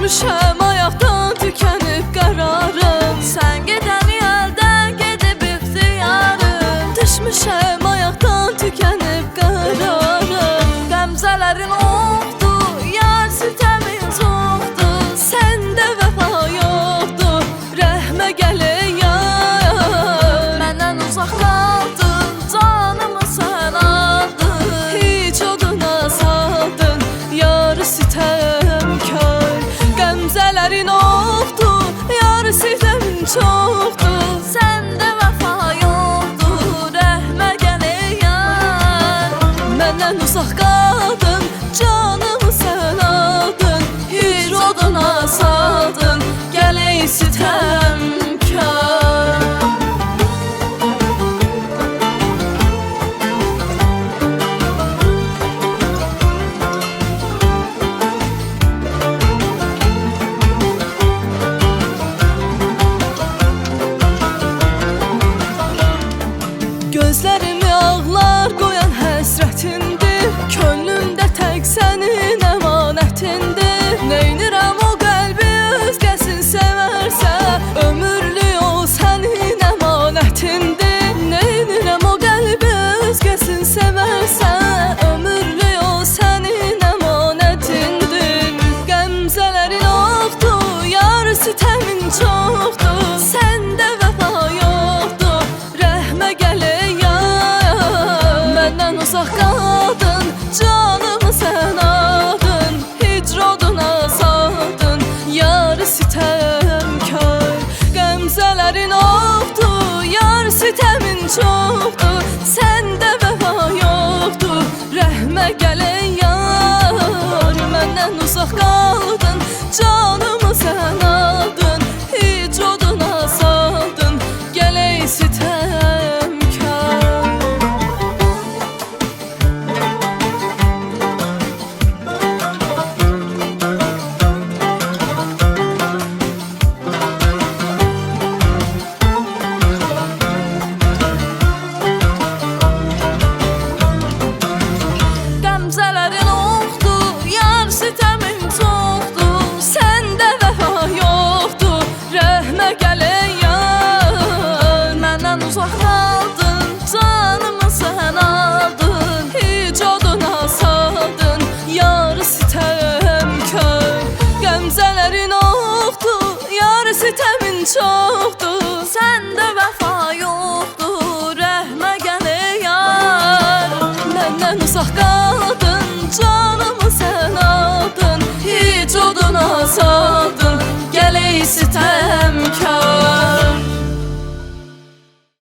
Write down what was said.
Düşmüşəm ayaqdan tükənib qərarım. Sən gedəni əldən gedib ixtiyarım. Düşmüşəm ayaqdan tükənib qərarım. Qəmzələrin oxdur, yar sitəmin çoxdur. Səndə vəfa yoxdur, rəhmə gələ yar. Məndən uzaq qaldın, canımı sən aldın. Heç oduna saldın, yar sitəmkar. Qəmzələrin oxdur, yar sitəmin çoxdur. Səndə vəfa yoxdur, rəhmə gələ yar. Məndən uzaq qaldın, canımı sən aldın. Heç oduna saldın, gələk sitəmkar. Gözlərimi ağlar qoyan həsrətindir. Könlümdə tək sənin əmanətindir. Neynirəm o qəlbi özgəsin sevərsə, ömürlük o sənin əmanətindir. Neynirəm o qəlbi özgəsin sevərsə, ömürlük o sənin əmanətindir. Qəmzələrin oxdur, yar sitəmin çoxdur. Səndə vəfa yoxdur, rəhmə gələ yar. Məndən uzaq qaldın, canımı sən aldın. Hicr oduna saldın, yar sitəmkar. Qəmzələrin oxdur, yar sitəmin çoxdur. Səndə vəfa yoxdur, rəhmə gələ yar. Məndən uzaq qaldın, canımı sən aldın. Hicr oduna saldın, gələk sitəmkar. Qəmzələrin oxdur, yar sitəmin çoxdur. Səndə vəfa yoxdur, rəhmə gələ yar. Məndən uzaq qaldın, canımı sən aldın. Heç oduna saldın, yar sitəmkar. Qəmzələrin oxdur, yar sitəmin çoxdur. Səndə vəfa yoxdur, rəhmə gələ yar. Məndən uzaq qaldın, canımı sən aldın. Heç oduna saldın, gələk sitəmkar.